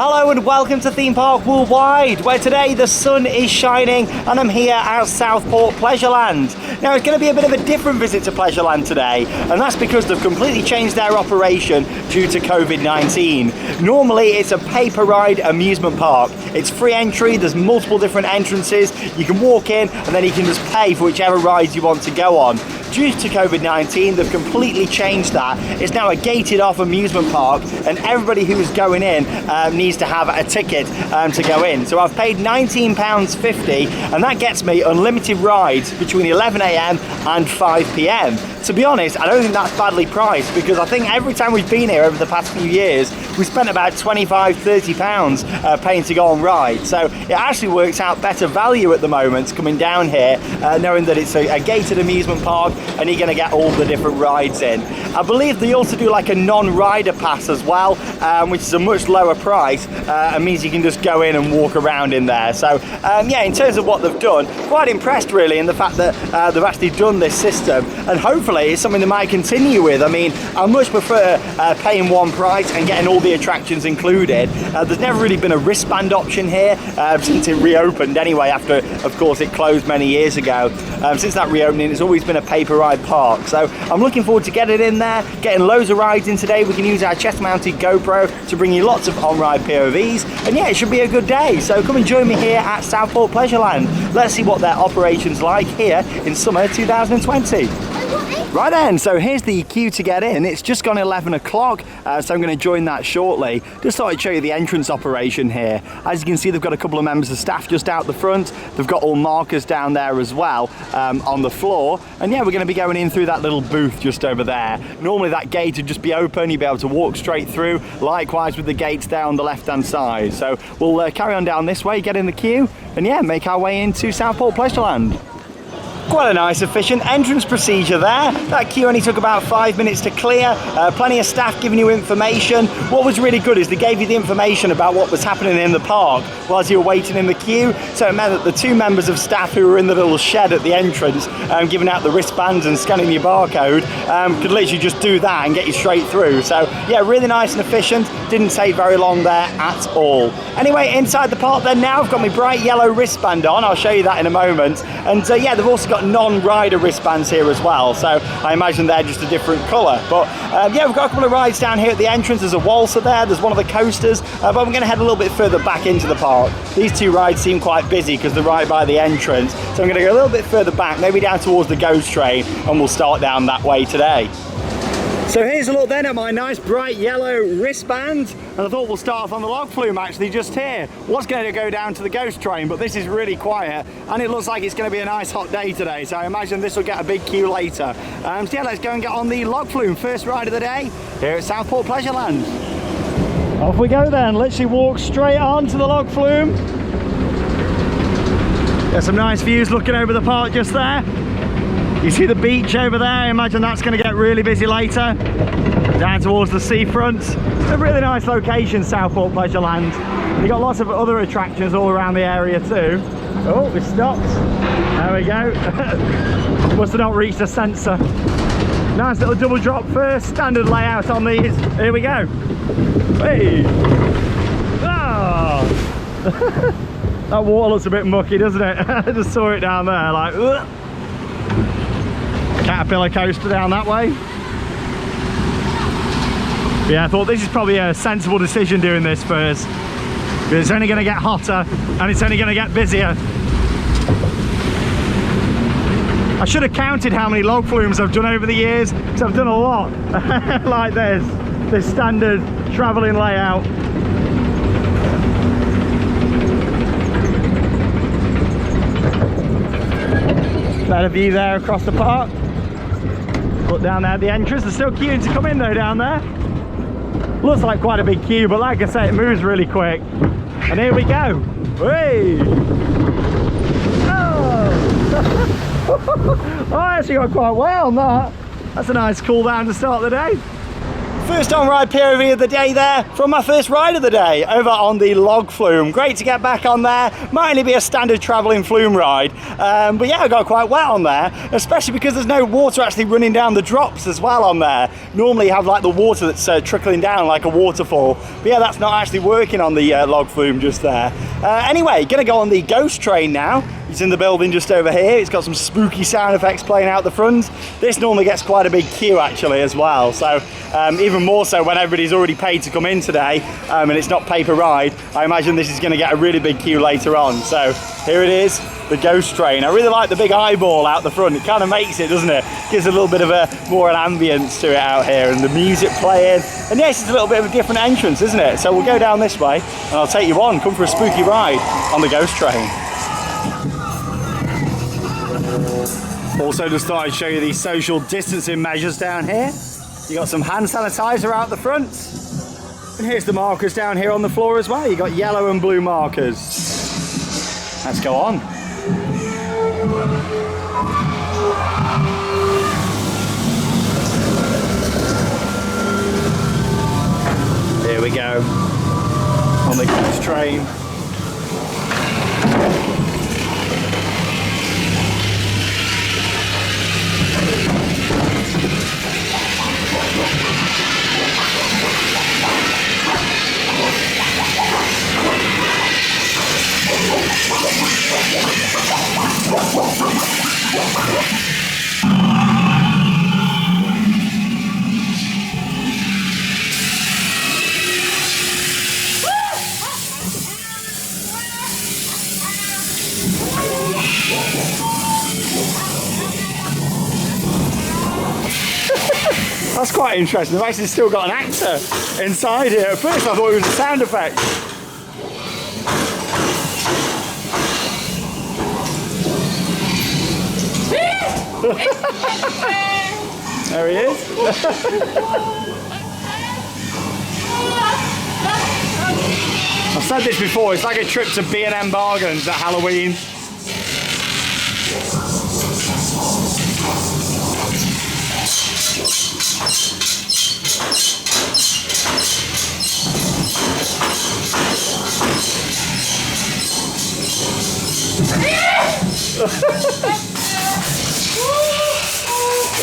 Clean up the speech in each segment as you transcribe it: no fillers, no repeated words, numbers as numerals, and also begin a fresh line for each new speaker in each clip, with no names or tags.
Hello and welcome to Theme Park Worldwide, where today the sun is shining and I'm here at Southport Pleasureland. Now it's going to be a bit of a different visit to Pleasureland today, and that's because they've completely changed their operation due to COVID-19. Normally it's a paper ride amusement park. It's free entry, there's multiple different entrances, you can walk in and then you can just pay for whichever rides you want to go on. Due to COVID-19, they've completely changed that. It's now a gated off amusement park and everybody who is going in needs to have a ticket to go in. So I've paid £19.50 and that gets me unlimited rides between 11 AM and 5 PM. To be honest, I don't think that's badly priced, because I think every time we've been here over the past few years, we spent about £25–30 paying to go on rides. So it actually works out better value at the moment coming down here, knowing that it's a gated amusement park and you're going to get all the different rides in. I believe they also do like a non-rider pass as well, which is a much lower price and means you can just go in and walk around in there. So yeah, in terms of what they've done, quite impressed really in the fact that they've actually done this system, and hopefully it's something they might continue with. I mean, I much prefer paying one price and getting all the attractions included. There's never really been a wristband option here since it reopened anyway, after of course it closed many years ago. Since that reopening, it's always been a paper ride park, so I'm looking forward to getting in there, getting loads of rides in today. We can use our chest mounted GoPro to bring you lots of on-ride POVs, and yeah, it should be a good day. So come and join me here at Southport Pleasureland. Let's see what their operation's like here in summer 2020. Right then, so here's the queue to get in. It's just gone 11 o'clock, so I'm going to join that shortly. Just thought I'd show you the entrance operation here. As you can see, they've got a couple of members of staff just out the front. They've got all markers down there as well on the floor. And yeah, we're going to be going in through that little booth just over there. Normally that gate would just be open, you'd be able to walk straight through. Likewise with the gates there on the left-hand side. So we'll carry on down this way, get in the queue, and yeah, make our way into Southport Pleasureland. Quite a nice efficient entrance procedure there. That queue only took about 5 minutes to clear. Plenty of staff giving you information. What was really good is they gave you the information about what was happening in the park whilst you were waiting in the queue. So it meant that the two members of staff who were in the little shed at the entrance giving out the wristbands and scanning your barcode could literally just do that and get you straight through. So yeah, really nice and efficient. Didn't take very long there at all. Anyway, inside the park then now, I've got my bright yellow wristband on. I'll show you that in a moment. And yeah, they've also got non-rider wristbands here as well, so I imagine they're just a different colour. But yeah, we've got a couple of rides down here at the entrance. There's a waltzer there, there's one of the coasters, but we're going to head a little bit further back into the park. These two rides seem quite busy because they're right by the entrance, so I'm going to go a little bit further back, maybe down towards the ghost train, and we'll start down that way today. So here's a look then at my nice bright yellow wristband, and I thought we'll start off on the log flume actually just here. Was going to go down to the ghost train, but this is really quiet and it looks like it's going to be a nice hot day today, so I imagine this will get a big queue later. So yeah, let's go and get on the log flume, first ride of the day here at Southport Pleasureland. Off we go then, literally walk straight on to the log flume. Got some nice views looking over the park just there. You see the beach over there, I imagine that's going to get really busy later. Down towards the seafront. It's a really nice location, Southport Pleasureland. You've got lots of other attractions all around the area too. Oh, we stopped. There we go. Must have not reached the sensor. Nice little double drop first, standard layout on these. Here we go. Hey! Oh. That water looks a bit mucky, doesn't it? I just saw it down there, like... Ugh. Caterpillar coaster down that way. Yeah, I thought this is probably a sensible decision doing this first. It's only going to get hotter and it's only going to get busier. I should have counted how many log flumes I've done over the years, because I've done a lot like this standard travelling layout. Better view there across the park. Look down there at the entrance. There's still queuing to come in though down there. Looks like quite a big queue, but like I say, it moves really quick. And here we go. Hey! Oh! Oh, I actually got quite well on that. That's a nice cool down to start the day. first on-ride POV of the day there from my first ride of the day over on the log flume. Great to get back on there. Might only be a standard travelling flume ride, but yeah, I got quite wet on there, especially because there's no water actually running down the drops as well on there. Normally you have like the water that's trickling down like a waterfall, but yeah, that's not actually working on the log flume just there. Anyway, gonna go on the ghost train now. It's in the building just over here. It's got some spooky sound effects playing out the front. This normally gets quite a big queue actually as well, so even more so when everybody's already paid to come in today and it's not pay per ride. I imagine this is going to get a really big queue later on. So here it is, the ghost train. I really like the big eyeball out the front. It kind of makes it, doesn't it? Gives a little bit of more an ambience to it out here, and the music playing. And yes, it's a little bit of a different entrance, isn't it? So we'll go down this way and I'll take you on. Come for a spooky ride on the ghost train. Also just thought I'd show you these social distancing measures down here. You got some hand sanitizer out the front. And here's the markers down here on the floor as well. You got yellow and blue markers. Let's go on. Here we go. On the ghost train. That's quite interesting. They've actually still got an actor inside here. At first I thought it was a sound effect. There he is. I've said this before, it's like a trip to B&M Bargains at Halloween.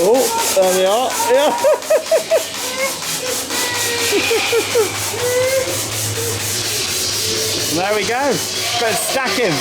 Oh, there they are. Yeah. There we go. Bit of stacking.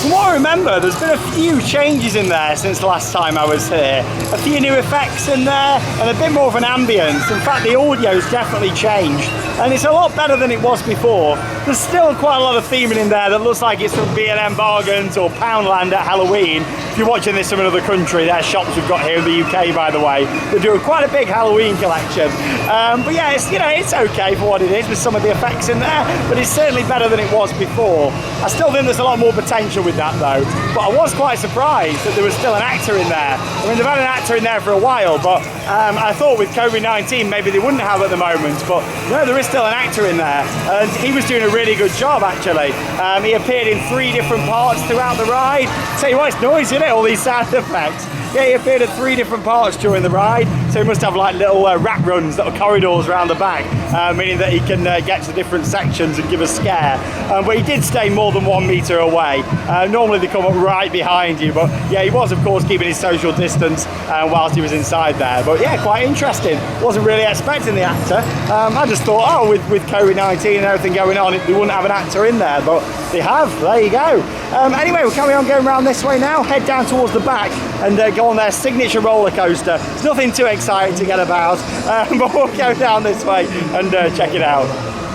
From what I remember, there's been a few changes in there since the last time I was here. A few new effects in there and a bit more of an ambience. In fact, the audio's definitely changed and it's a lot better than it was before. There's still quite a lot of theming in there that looks like it's from B&M Bargains or Poundland at Halloween. If you're watching this from another country, their shops we've got here in the UK, by the way. They do quite a big Halloween collection. But yeah, it's, you know, it's okay for what it is with some of the effects in there, but it's certainly better than it was before. I still think there's a lot more potential with that though, but I was quite surprised that there was still an actor in there. I mean, they've had an actor in there for a while, but I thought with COVID-19 maybe they wouldn't have at the moment, but no, there is still an actor in there, and he was doing a really good job actually. He appeared in 3 different parts throughout the ride. Tell you what, it's noisy, isn't it? All these sound effects. Yeah, he appeared at 3 different parts during the ride, so he must have like little rat runs, little corridors around the back, meaning that he can get to different sections and give a scare. But he did stay more than 1 metre away. Normally they come up right behind you, but yeah, he was of course keeping his social distance whilst he was inside there. But yeah, quite interesting. Wasn't really expecting the actor. I just thought, oh, with COVID-19 and everything going on, they wouldn't have an actor in there, but they have. There you go. Anyway, we'll carry on going around this way now, head down towards the back and go on their signature roller coaster. It's nothing too exciting to get about, but we'll go down this way and check it out.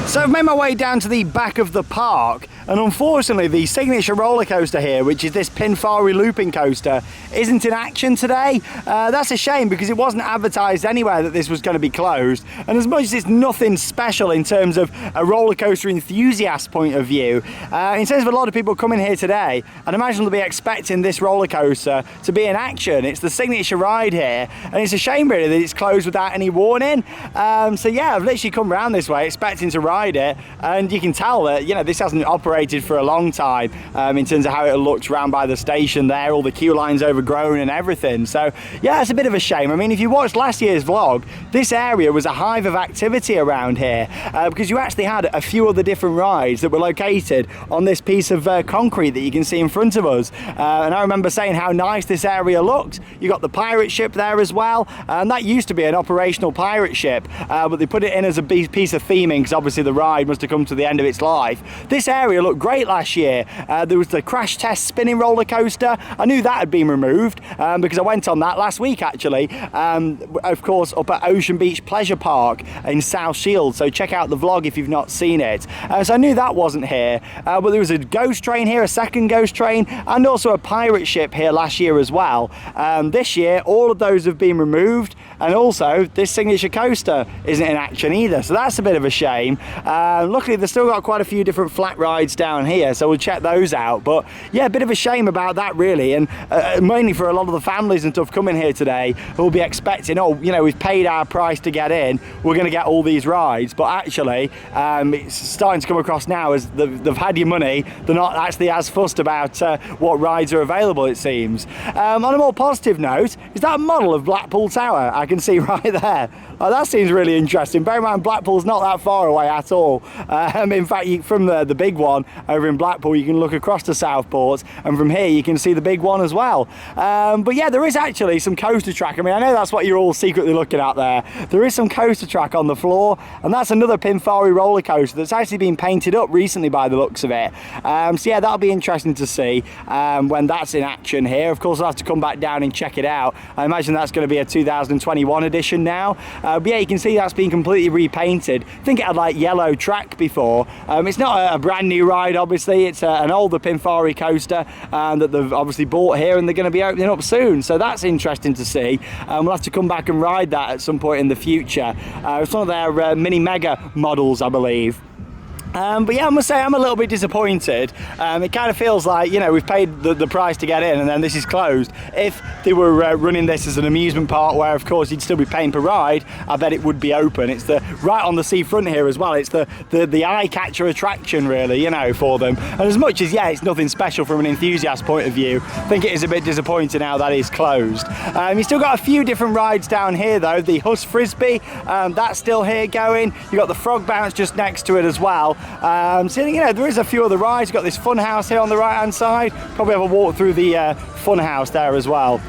So I've made my way down to the back of the park, and unfortunately the signature roller coaster here, which is this Pinfari looping coaster, isn't in action today. That's a shame because it wasn't advertised anywhere that this was going to be closed, and as much as it's nothing special in terms of a roller coaster enthusiast point of view, in terms of a lot of people coming here today, I'd imagine they'll be expecting this roller coaster to be in action. It's the signature ride here, and it's a shame really that it's closed without any warning. So yeah, I've literally come around this way expecting to ride it, and you can tell that, you know, this hasn't operated deteriorated for a long time in terms of how it looks round by the station there, all the queue lines overgrown and everything. So yeah, it's a bit of a shame. I mean, if you watched last year's vlog, this area was a hive of activity around here because you actually had a few other different rides that were located on this piece of concrete that you can see in front of us. And I remember saying how nice this area looked. You got the pirate ship there as well, and that used to be an operational pirate ship, but they put it in as a piece of theming because obviously the ride must have come to the end of its life. This area looked great last year. There was the crash test spinning roller coaster. I knew that had been removed because I went on that last week actually, of course up at Ocean Beach Pleasure Park in South Shields, so check out the vlog if you've not seen it. So I knew that wasn't here, but there was a ghost train here, a second ghost train, and also a pirate ship here last year as well. This year all of those have been removed, and also this signature coaster isn't in action either, so that's a bit of a shame. Luckily they've still got quite a few different flat rides down here, so we'll check those out. But yeah, a bit of a shame about that really, and mainly for a lot of the families and stuff coming here today who will be expecting, oh, you know, we've paid our price to get in, we're going to get all these rides. But actually it's starting to come across now as they've had your money, they're not actually as fussed about what rides are available, it seems. On a more positive note, is that a model of Blackpool Tower I can see right there? That seems really interesting. Bear in mind, Blackpool's not that far away at all. In fact, from the big one over in Blackpool, you can look across to Southport, and from here you can see the big one as well. But yeah, there is actually some coaster track. I mean, I know that's what you're all secretly looking at there. There is some coaster track on the floor, and that's another Pinfari roller coaster that's actually been painted up recently by the looks of it. So yeah, that'll be interesting to see when that's in action here. Of course, I'll have to come back down and check it out. I imagine that's going to be a 2021 edition now. But yeah, you can see that's been completely repainted. I think it had like yellow track before. It's not a brand new ride, obviously. It's an older Pinfari coaster that they've obviously bought here, and they're going to be opening up soon. So that's interesting to see. We'll have to come back and ride that at some point in the future. It's one of their mini mega models, I believe. But yeah, I must say I'm a little bit disappointed. It kind of feels like, you know, we've paid the price to get in and then this is closed. If they were running this as an amusement park where of course you'd still be paying per ride, I bet it would be open. It's right on the seafront here as well. It's the eye-catcher attraction really, you know, for them. And as much as, yeah, it's nothing special from an enthusiast point of view, I think it is a bit disappointing now that is closed. You've still got a few different rides down here though. The Huss Frisbee, that's still here going. You've got the Frog Bounce just next to it as well. So you know, there is a few other rides. You've got this fun house here on the right hand side. Probably have a walk through the fun house there as well.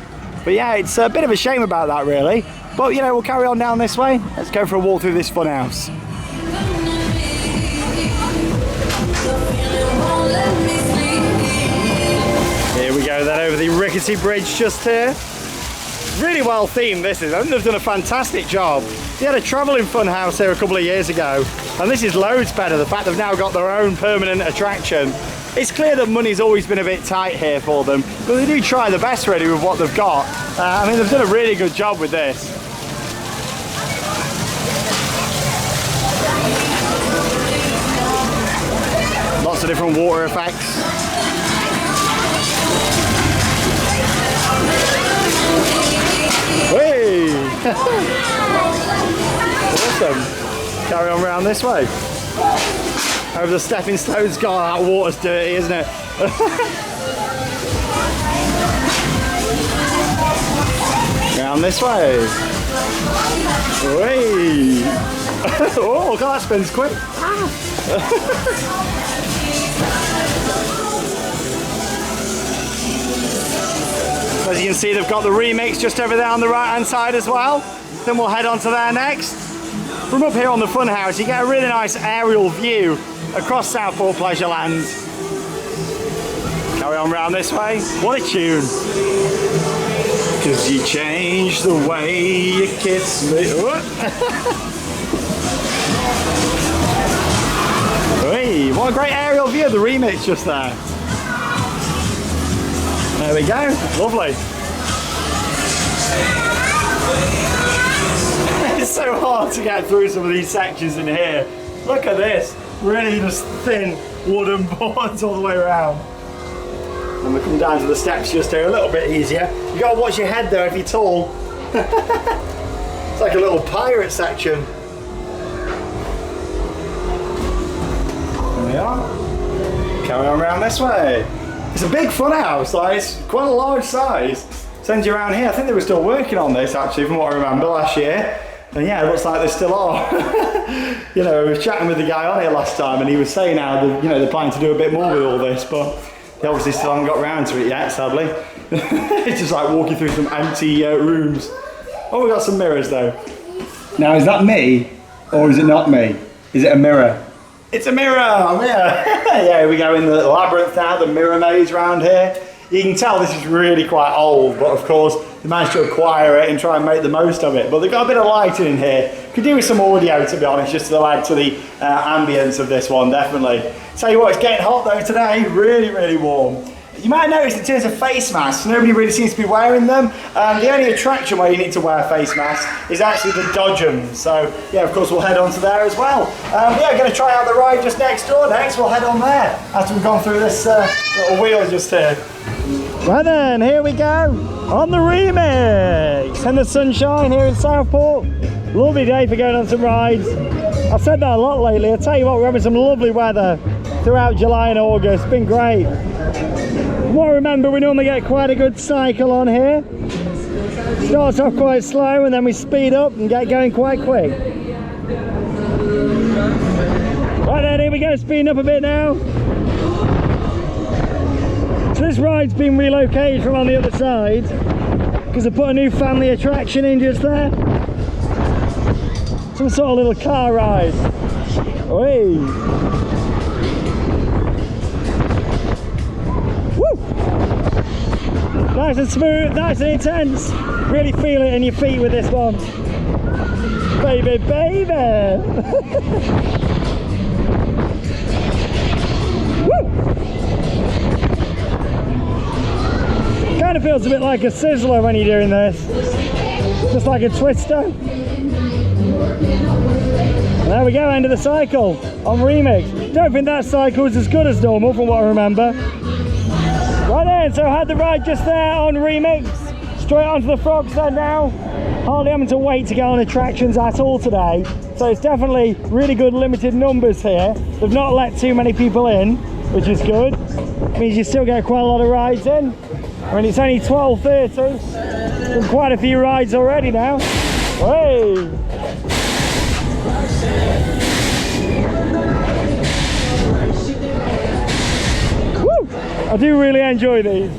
But yeah, it's a bit of a shame about that really. But you know, we'll carry on down this way. Let's go for a walk through this fun house. Here we go then over the rickety bridge just here. Really well themed this is. I think they've done a fantastic job. They had a travelling fun house here a couple of years ago, and this is loads better. The fact they've now got their own permanent attraction. It's clear that money's always been a bit tight here for them, but they do try the best really with what they've got. I mean, they've done a really good job with this. Lots of different water effects. Hey! Awesome. Carry on round this way. Over the stepping stones. God, that water's dirty, isn't it? Round this way. Hey! Oh, God, that spins quick. As you can see, they've got the remix just over there on the right hand side as well. Then we'll head on to there next. From up here on the funhouse, you get a really nice aerial view across Southport Pleasureland. Carry on round this way. What a tune. 'Cause you change the way you kiss me. Hey, what a great aerial view of the remix just there. There we go, lovely. It's so hard to get through some of these sections in here. Look at this, really just thin wooden boards all the way around. And we come down to the steps just here, a little bit easier. You gotta watch your head though if you're tall. It's like a little pirate section. There we are. carry on around this way. It's a big fun house, like it's quite a large size. Sends you around here. I think they were still working on this actually, from what I remember last year. And yeah, it looks like they still are. You know, I was chatting with the guy on here last time, and he was saying how they're planning to do a bit more with all this, but they obviously still haven't got around to it yet, sadly. It's just like walking through some empty rooms. Oh, we got some mirrors though. Now, is that me, or is it not me? Is it a mirror? It's a mirror, I'm here. Yeah, we go in the Labyrinth now, the mirror maze around here. You can tell this is really quite old, but of course, they managed to acquire it and try and make the most of it. But they've got a bit of lighting in here. Could do with some audio, to be honest, just to add to the ambience of this one, definitely. Tell you what, it's getting hot though today, really, really warm. You might have noticed in terms of face masks, nobody really seems to be wearing them. The only attraction where you need to wear a face mask is actually the Dodgems. So yeah, of course we'll head on to there as well. Yeah, we're going to try out the ride just next door next. We'll head on there after we've gone through this little wheel just here. Right then, here we go on the remix and the sunshine here in Southport. Lovely day for going on some rides. I've said that a lot lately. I'll tell you what, we're having some lovely weather throughout July and August. It's been great. What I remember, we normally get quite a good cycle on here. Starts off quite slow and then we speed up and get going quite quick. Right then, here we go, speeding up a bit now. So this ride's been relocated from on the other side because they put a new family attraction in just there. Some sort of little car ride. Oi. Nice and smooth, nice and intense. Really feel it in your feet with this one. Baby, baby. Woo! Kind of feels a bit like a sizzler when you're doing this. Just like a twister. And there we go, end of the cycle on remix. Don't think that cycle is as good as normal from what I remember. Right then, so I had the ride just there on remix, straight onto the frogs then now. Hardly having to wait to go on attractions at all today. So it's definitely really good limited numbers here. They've not let too many people in, which is good. Means you still get quite a lot of rides in. I mean, it's only 12:30. Done quite a few rides already now. Hey! I do really enjoy these.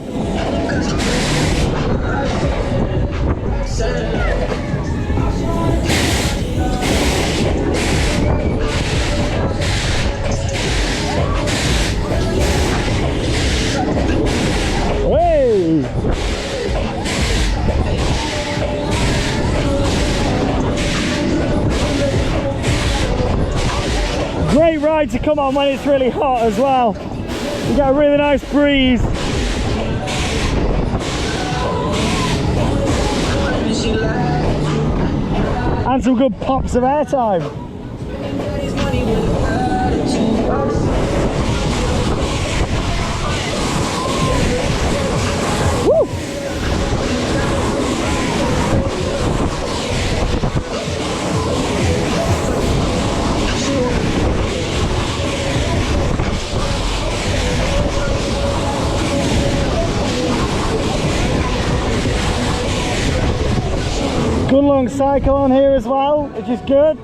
Hey! Great ride to come on when it's really hot as well. You got a really nice breeze. And some good pops of airtime. Woo! Good long cycle on here as well, which is good.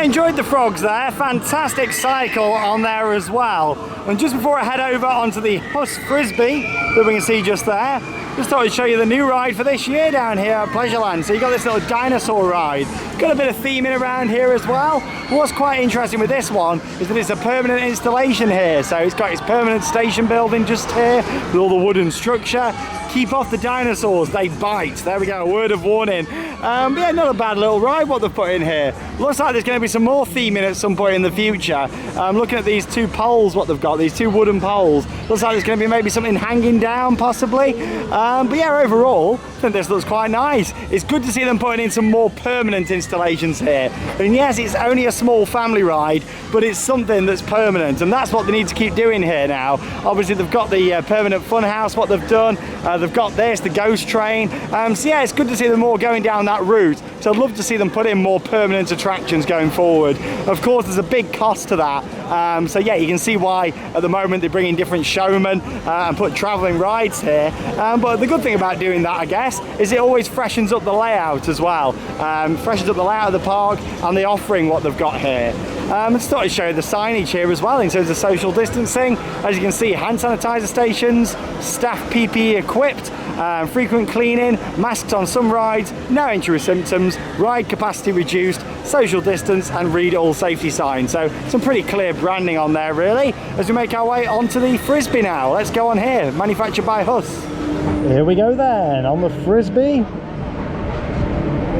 Enjoyed the frogs there, fantastic cycle on there as well. And just before I head over onto the Huss Frisbee that we can see just there, just thought I'd show you the new ride for this year down here at Pleasureland. So you got this little dinosaur ride, got a bit of theming around here as well. What's quite interesting with this one is that it's a permanent installation here. So it's got its permanent station building just here with all the wooden structure. Keep off the dinosaurs, they bite. There we go, a word of warning. But yeah, not a bad little ride what they've put in here. Looks like there's going to be some more theming at some point in the future. Looking at these two poles, what they've got, these two wooden poles. Looks like there's going to be maybe something hanging down, possibly. But yeah, overall, I think this looks quite nice. It's good to see them putting in some more permanent installations here. And yes, it's only a small family ride, but it's something that's permanent, and that's what they need to keep doing here now. Obviously, they've got the permanent fun house, what they've done. They've got this, the ghost train. So yeah, it's good to see them more going down that route. So I'd love to see them put in more permanent attractions going forward. Of course, there's a big cost to that. So yeah, you can see why at the moment they bring in different showmen and put travelling rides here. But the good thing about doing that, I guess, is it always freshens up the layout as well. Freshens up the layout of the park and the offering what they've got here. I just thought I'd show you the signage here as well in terms of social distancing. As you can see, hand sanitizer stations, staff PPE equipped, frequent cleaning, masks on some rides, no entry symptoms, ride capacity reduced, social distance, and read all safety signs. So some pretty clear branding on there really. As we make our way onto the Frisbee now, let's go on here, manufactured by Huss. Here we go then, on the Frisbee.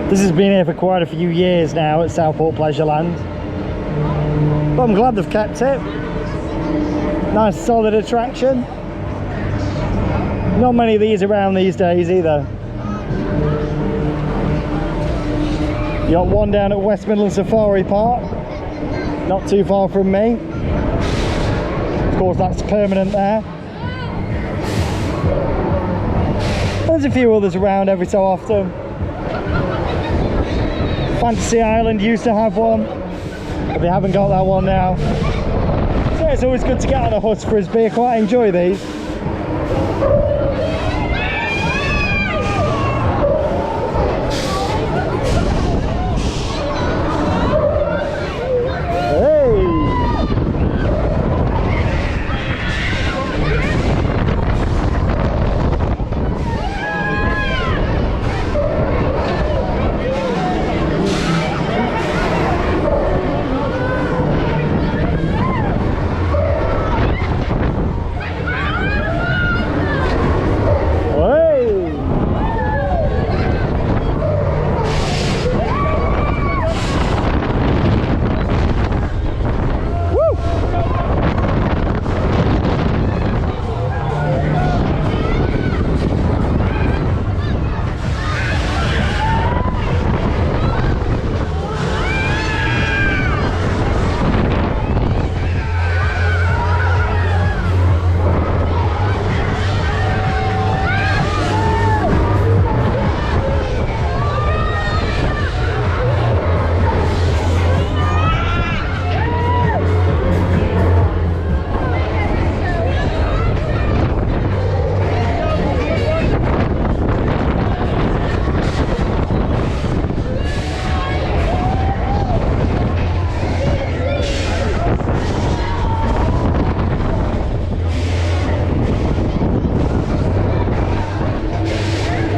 This has been here for quite a few years now at Southport Pleasureland. But I'm glad they've kept it. Nice solid attraction. Not many of these around these days either. You got one down at West Midland Safari Park, not too far from me. Of course, that's permanent there. There's a few others around every so often. Fantasy Island used to have one, but they haven't got that one now. So it's always good to get on a Huss Frisbee. I quite enjoy these.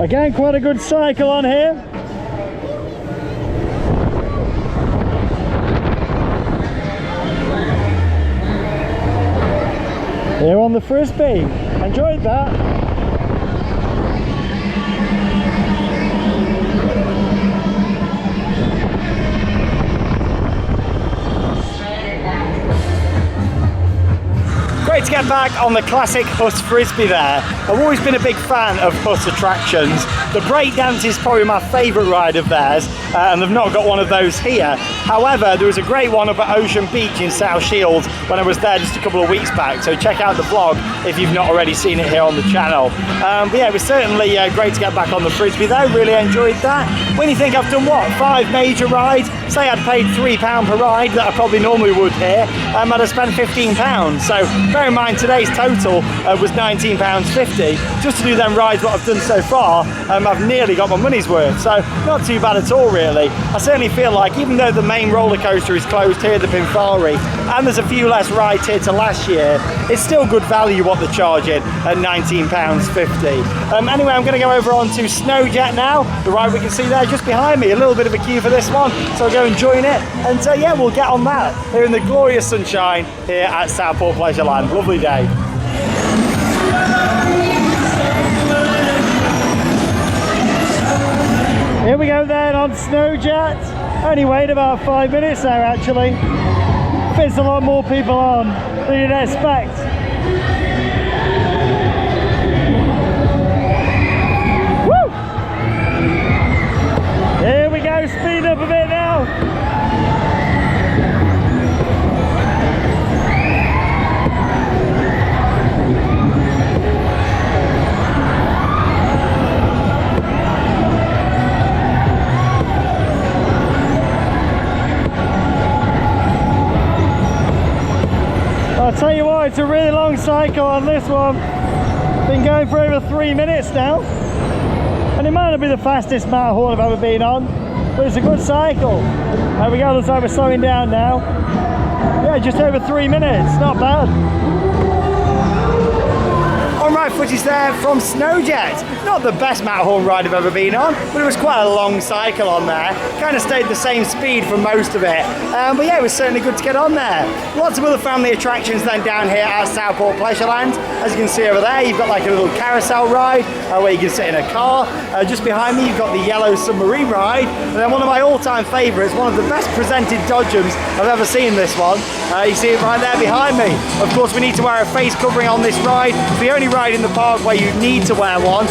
Again, quite a good cycle on here. Here on the Frisbee. Enjoyed that. Great to get back on the classic Huss Frisbee there. I've always been a big fan of Huss attractions. The breakdance is probably my favourite ride of theirs, and they've not got one of those here. However, there was a great one up at Ocean Beach in South Shields when I was there just a couple of weeks back, so check out the vlog if you've not already seen it here on the channel. But yeah, it was certainly great to get back on the Frisbee though, really enjoyed that. When you think I've done what, 5 major rides, say I'd paid £3 per ride that I probably normally would here, I'd have spent £15. So bear in mind today's total was £19.50. Just to do them rides what I've done so far, I've nearly got my money's worth, so not too bad at all really. I certainly feel like even though the main roller coaster is closed here, the Pinfari, and there's a few less rides here to last year, it's still good value what they're charging at £19.50. Anyway, I'm going to go over onto Snowjet now, the ride we can see there just behind me. A little bit of a queue for this one, so I'll go and join it, and yeah, we'll get on that here in the glorious sunshine here at Southport Pleasureland. Lovely day. Here we go then on Snowjet. Only wait about 5 minutes now actually. Fits a lot more people on than you'd expect. Woo! Here we go, speed up a bit now. I'll tell you what, it's a really long cycle on this one. Been going for over 3 minutes now. And it might not be the fastest Matterhorn I've ever been on, but it's a good cycle. There we go, looks like we're slowing down now. Yeah, just over 3 minutes, not bad. Alright, footage there from Snowjet. Not the best Matterhorn ride I've ever been on, but it was quite a long cycle on there. Kind of stayed the same speed for most of it. But yeah, it was certainly good to get on there. Lots of other family attractions then down here at Southport Pleasureland. As you can see over there, you've got like a little carousel ride where you can sit in a car. Just behind me, you've got the yellow submarine ride. And then one of my all-time favourites, one of the best presented dodgems I've ever seen, this one. You see it right there behind me. Of course, we need to wear a face covering on this ride. It's the only ride in the park where you need to wear one.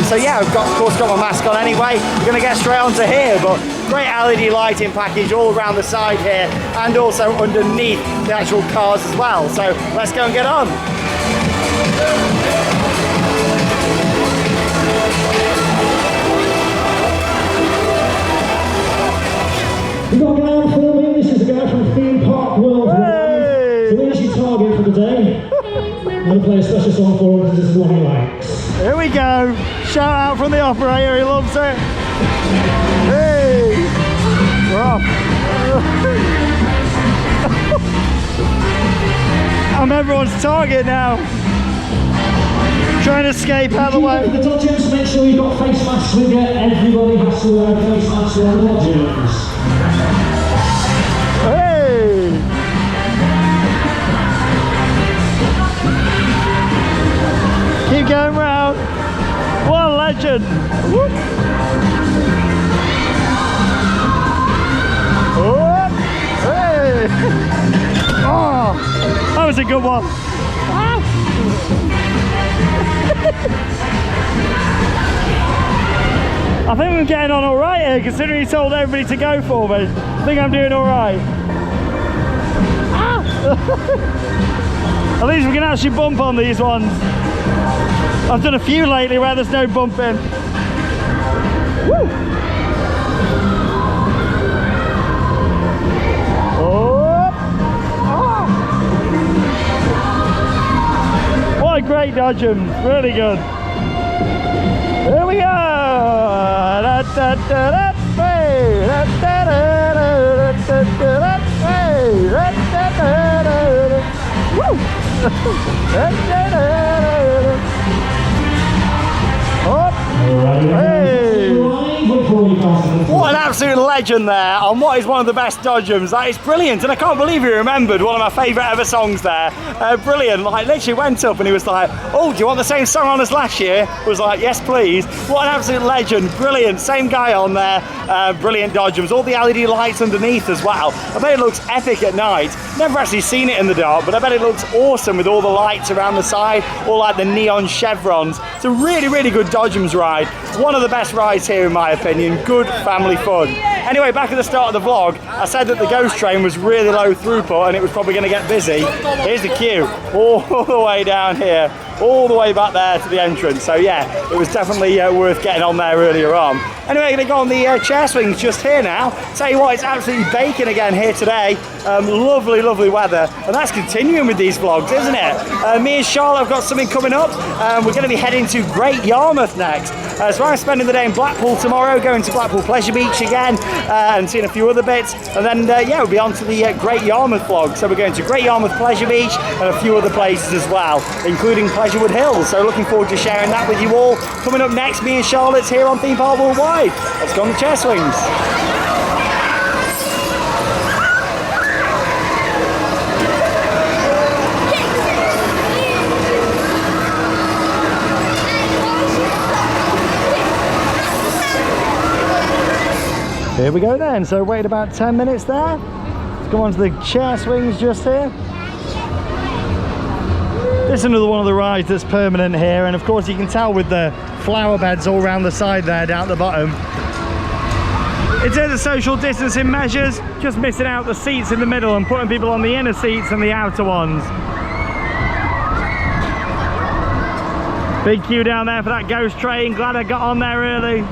So yeah, I've got, of course, got my mask on anyway. We're going to get straight onto here, but great LED lighting package all around the side here and also underneath the actual cars as well. So let's go and get on.
We've got a guy on filming. This is a guy from Theme Park Worldwide. So there's your target for the day. I'm going to play a special song for him because this is what he likes.
Here we go. Shout out from the operator, he loves it. Hey! We're off. I'm everyone's target now. Trying to escape out of the way.
The dodgems, make sure you've got face masks with you. Everybody has to wear face masks with the dodgems.
Hey! Keep going round. What a legend. Whoop. Whoop. Hey. Oh, that was a good one. I think we're getting on all right here, considering he told everybody to go for me. I think I'm doing all right. At least we can actually bump on these ones. I've done a few lately where there's no bumping. Woo! Oh! Oh! What a great dodgem, really good. Here we go! Da, da, da, da, hey. Da, da, da, da, da, da, da, hey. Da, da, da, da, da. Woo! Da, da, da, da. Oh, hey. What an absolute legend there on what is one of the best dodgems. That is brilliant, and I can't believe he remembered one of my favourite ever songs there. Brilliant, like literally went up and he was like, oh, do you want the same song on as last year? I was like, yes please. What an absolute legend, brilliant, same guy on there. Brilliant dodgems, all the LED lights underneath as well. I bet it looks epic at night. Never actually seen it in the dark, but I bet it looks awesome with all the lights around the side, all like the neon chevrons. It's a really, really good dodgems ride. One of the best rides here in my opinion. Good family fun. Anyway, back at the start of the vlog, I said that the ghost train was really low throughput and it was probably going to get busy. Here's the queue, all the way down here, all the way back there to the entrance. So yeah, it was definitely worth getting on there earlier on. Anyway, going to go on the chair swings just here now. Tell you what, it's absolutely baking again here today. Lovely, lovely weather. And that's continuing with these vlogs, isn't it? Me and Charlotte have got something coming up. We're going to be heading to Great Yarmouth next. So I'm spending the day in Blackpool tomorrow, going to Blackpool Pleasure Beach again, and seeing a few other bits. And then, yeah, we'll be on to the Great Yarmouth vlog. So we're going to Great Yarmouth Pleasure Beach and a few other places as well, including Pleasurewood Hills. So looking forward to sharing that with you all. Coming up next, me and Charlotte's here on Theme Park Worldwide. Let's go on the chair swings. Here we go then, so wait about 10 minutes there. Let's go on to the chair swings just here. This is another one of the rides that's permanent here, and of course you can tell with the flower beds all around the side there down at the bottom. It's here the social distancing measures, just missing out the seats in the middle and putting people on the inner seats and the outer ones. Big queue down there for that ghost train, glad I got on there early.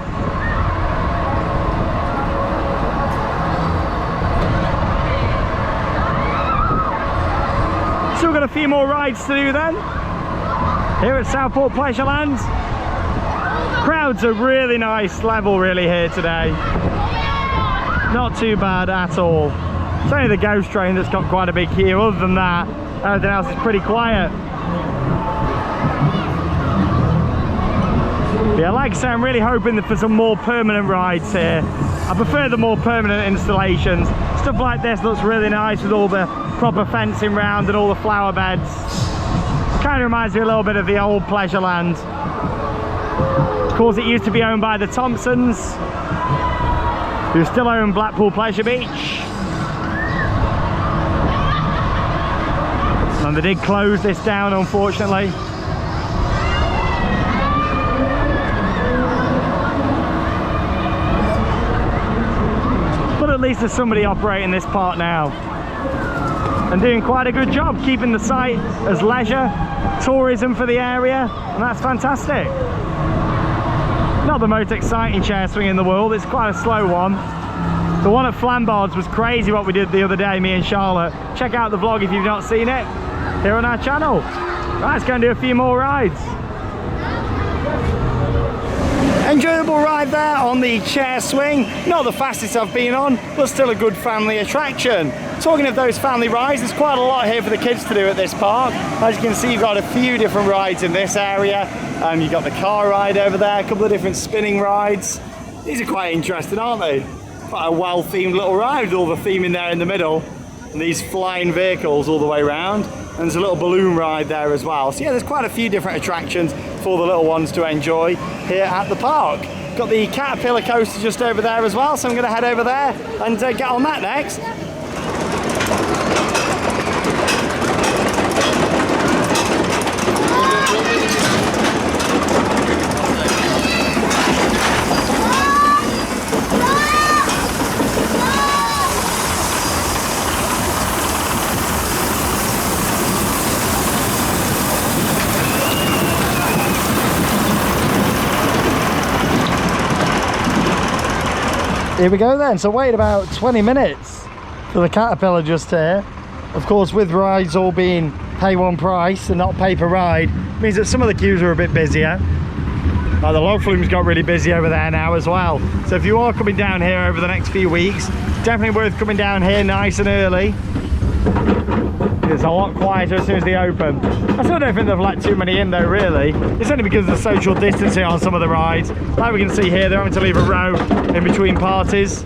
Still got a few more rides to do then, here at Southport Pleasureland. Crowds are really nice level really here today. Not too bad at all. It's only the ghost train that's got quite a big queue. Other than that, everything else is pretty quiet. Yeah, like I say, I'm really hoping for some more permanent rides here. I prefer the more permanent installations. Stuff like this looks really nice with all the proper fencing round and all the flower beds. Kind of reminds me a little bit of the old Pleasureland. Of course, it used to be owned by the Thompsons, who still own Blackpool Pleasure Beach. And they did close this down, unfortunately. But at least there's somebody operating this part now and doing quite a good job keeping the site as leisure tourism for the area, and that's fantastic. Not the most exciting chair swing in the world, it's quite a slow one. The one at Flambard's was crazy what we did the other day, me and Charlotte. Check out the vlog if you've not seen it, here on our channel. Right, let's go and do a few more rides. Enjoyable ride there on the chair swing. Not the fastest I've been on, but still a good family attraction. Talking of those family rides, there's quite a lot here for the kids to do at this park. As you can see, you've got a few different rides in this area. You've got the car ride over there, a couple of different spinning rides. These are quite interesting, aren't they? Quite a well-themed little ride with all the theming there in the middle. And these flying vehicles all the way around. And there's a little balloon ride there as well. So yeah, there's quite a few different attractions for the little ones to enjoy here at the park. Got the Caterpillar coaster just over there as well, so I'm going to head over there and get on that next. Here we go then, so wait about 20 minutes for the Caterpillar just here. Of course, with rides all being pay one price and not pay per ride, means that some of the queues are a bit busier. Like the log flume's got really busy over there now as well. So if you are coming down here over the next few weeks, definitely worth coming down here nice and early. It's a lot quieter as soon as they open. I still don't think they've let too many in though, really. It's only because of the social distancing on some of the rides. Like we can see here, they're having to leave a row in between parties.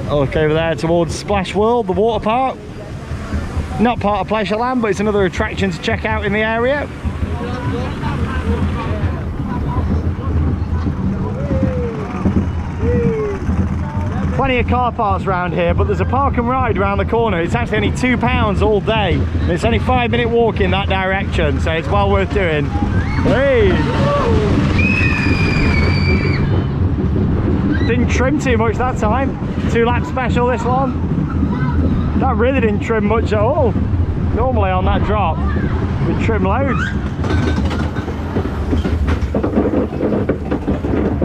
I'll look over there towards Splash World, the water park. Not part of Pleasureland, but it's another attraction to check out in the area. Plenty of car parks around here, but there's a park and ride around the corner. It's actually only £2 all day, and it's only 5-minute walk in that direction, so it's well worth doing. Hey! Didn't trim too much that time. 2-lap special this one. That really didn't trim much at all. Normally on that drop, we trim loads.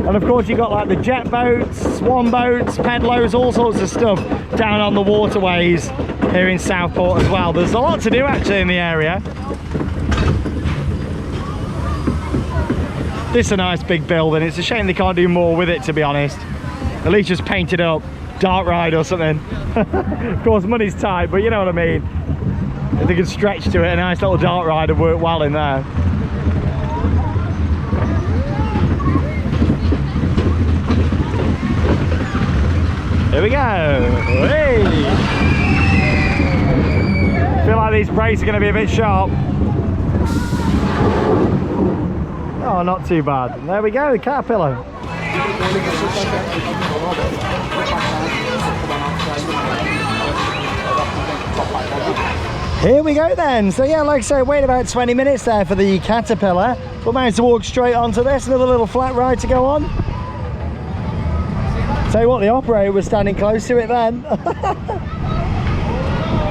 And of course you've got like the jet boats, swan boats, pedlos, all sorts of stuff down on the waterways here in Southport as well. There's a lot to do actually in the area. This is a nice big building. It's a shame they can't do more with it, to be honest. At least just paint it up, dark ride or something. Of course money's tight, but you know what I mean. If they could stretch to it, a nice little dark ride would work well in there. Here we go. Hey! Feel like these brakes are going to be a bit sharp. Oh, not too bad. There we go, the Caterpillar. Here we go then. So yeah, like I say, wait about 20 minutes there for the caterpillar, but managed to walk straight onto this. Another little flat ride to go on. Tell you what, the operator was standing close to it then.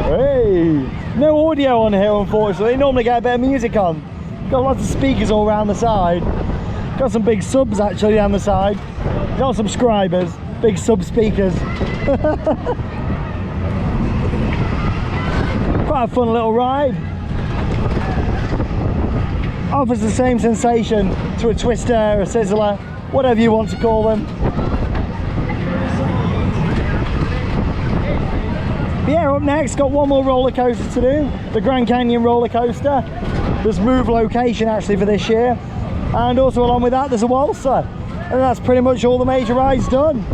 Hey, no audio on here unfortunately. Normally get a bit of music on. Got lots of speakers all around the side. Got some big subs actually down the side. Not subscribers, big sub speakers. Quite a fun little ride. Offers the same sensation to a twister, a sizzler, whatever you want to call them. But yeah, up next, got one more roller coaster to do, the Grand Canyon roller coaster. There's move location actually for this year, and also along with that there's a waltzer, and that's pretty much all the major rides done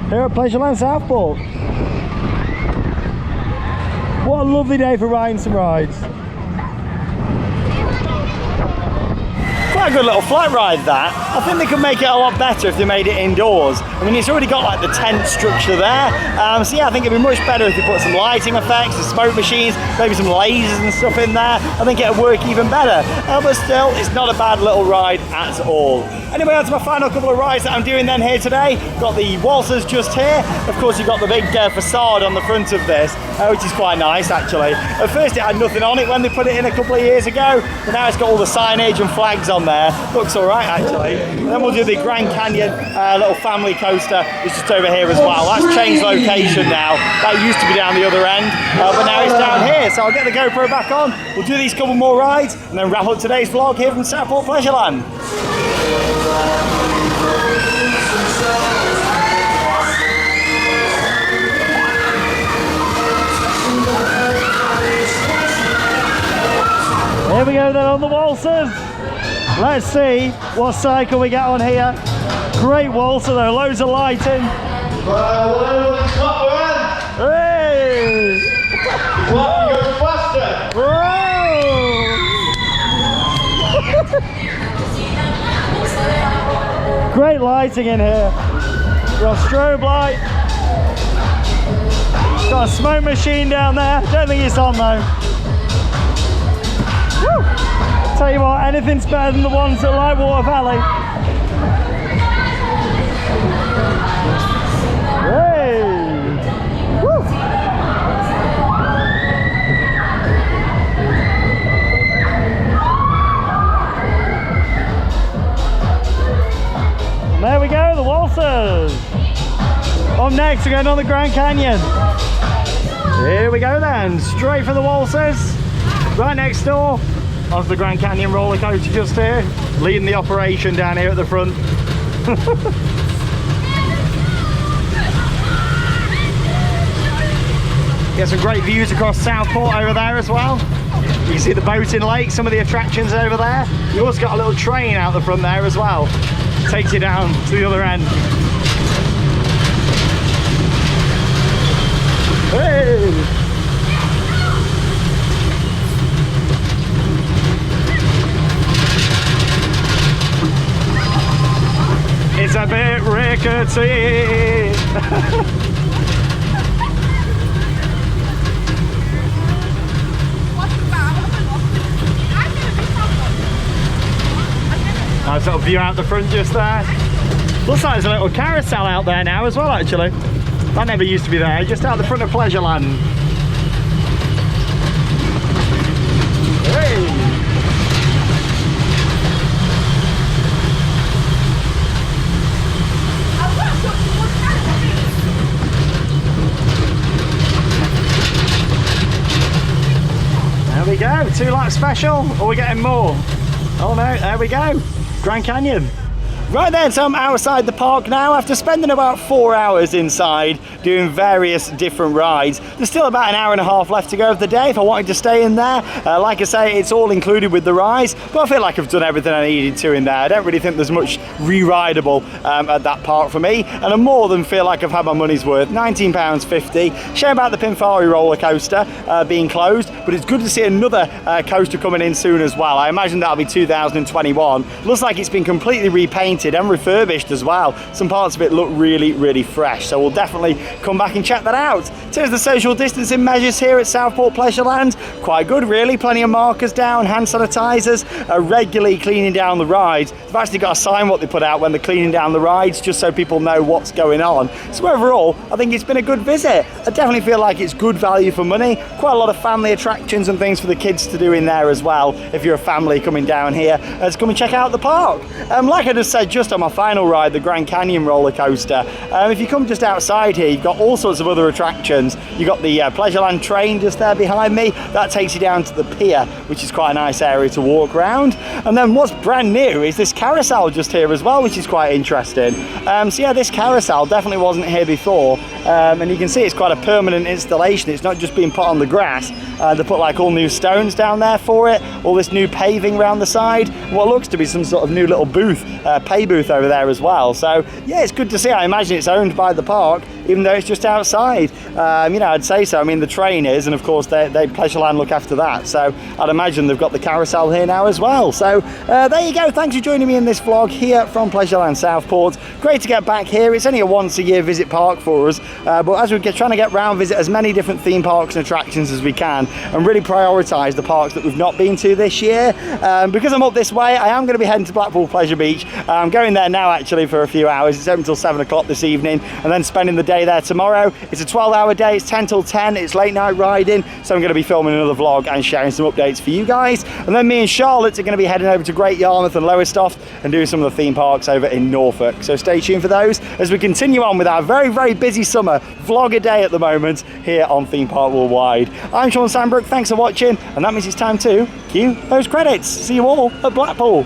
here at Pleasureland Southport. What a lovely day for riding some rides. Quite a good little flat ride that. I think they could make it a lot better if they made it indoors. I mean, it's already got like the tent structure there. So yeah, I think it'd be much better if they put some lighting effects, some smoke machines, maybe some lasers and stuff in there. I think it'd work even better. But still, it's not a bad little ride at all. Anyway, on to my final couple of rides that I'm doing then here today. Got the waltzers just here. Of course, you've got the big facade on the front of this, which is quite nice actually. At first it had nothing on it when they put it in a couple of years ago, but now it's got all the signage and flags on there. Looks all right actually. And then we'll do the Grand Canyon little family coaster, which is just over here as well. That's changed location now. That used to be down the other end, but now it's down here. So I'll get the GoPro back on. We'll do these couple more rides and then wrap up today's vlog here from Southport Pleasureland. Here we go then on the waltzers. Let's see what cycle we get on here. Great waltzer though, loads of lighting. Hey!
What? You go faster!
Whoa! Great lighting in here. Got a strobe light. Got a smoke machine down there. Don't think it's on though. Woo! Tell you what, anything's better than the ones at Lightwater Valley. Hey! Woo! There we go, the waltzers. Up next, we're going on the Grand Canyon. Here we go then, straight for the waltzers. Right next door, onto the Grand Canyon roller coaster just here, leading the operation down here at the front. Get some great views across Southport over there as well. You can see the boating lake, some of the attractions over there. You also got a little train out the front there as well. Takes you down to the other end. Hey! It's a bit rickety. Nice little view out the front just there. Looks like there's a little carousel out there now as well actually. That never used to be there, just out the front of Pleasureland. Hey! There we go, 2 lap special, or we're getting more? Oh no, there we go, Grand Canyon. Right then, so I'm outside the park now after spending about 4 hours inside doing various different rides. There's still about an hour and a half left to go of the day if I wanted to stay in there. Like I say, it's all included with the rides, but I feel like I've done everything I needed to in there. I don't really think there's much re-rideable at that park for me, and I more than feel like I've had my money's worth. £19.50. Shame about the Pinfari roller coaster being closed, but it's good to see another coaster coming in soon as well. I imagine that'll be 2021. Looks like it's been completely repainted painted and refurbished as well. Some parts of it look really, really fresh, so we'll definitely come back and check that out. In terms of the social distancing measures here at Southport Pleasureland, quite good really. Plenty of markers down, hand sanitizers, regularly cleaning down the rides. They've actually got a sign what they put out when they're cleaning down the rides, just so people know what's going on. So overall, I think it's been a good visit. I definitely feel like it's good value for money. Quite a lot of family attractions and things for the kids to do in there as well, if you're a family coming down here to come and check out the park. Like I just said, just on my final ride, the Grand Canyon roller coaster, if you come just outside here, you've got all sorts of other attractions. You've got the Pleasureland train just there behind me. That takes you down to the pier, which is quite a nice area to walk around. And then what's brand new is this carousel just here as well, which is quite interesting. So yeah, this carousel definitely wasn't here before, and you can see it's quite a permanent installation. It's not just being put on the grass. They put like all new stones down there for it, all this new paving around the side, what looks to be some sort of new little booth, pay booth over there as well. So yeah, it's good to see. I imagine it's owned by the park, even though it's just outside. You know, I'd say so. I mean, the train is, and of course they Pleasureland look after that, so I'd imagine they've got the carousel here now as well. So there you go. Thanks for joining me in this vlog here from Pleasureland Southport. Great to get back here. It's only a once a year visit park for us, but as we're trying to get round, visit as many different theme parks and attractions as we can, and really prioritise the parks that we've not been to this year. Because I'm up this way, I am going to be heading to Blackpool Pleasure Beach. I'm going there now actually for a few hours. It's open till 7 o'clock this evening, and then spending the day there tomorrow. It's a 12-hour day. It's 10 till 10. It's late night riding, so I'm going to be filming another vlog and sharing some updates for you guys. And then me and Charlotte are going to be heading over to Great Yarmouth and Lowestoft and doing some of the theme parks over in Norfolk. So stay tuned for those as we continue on with our very, very busy summer vlogger day at the moment here on Theme Park Worldwide. I'm Sean Sandbrook. Thanks for watching, and that means it's time to cue those credits. See you all at Blackpool.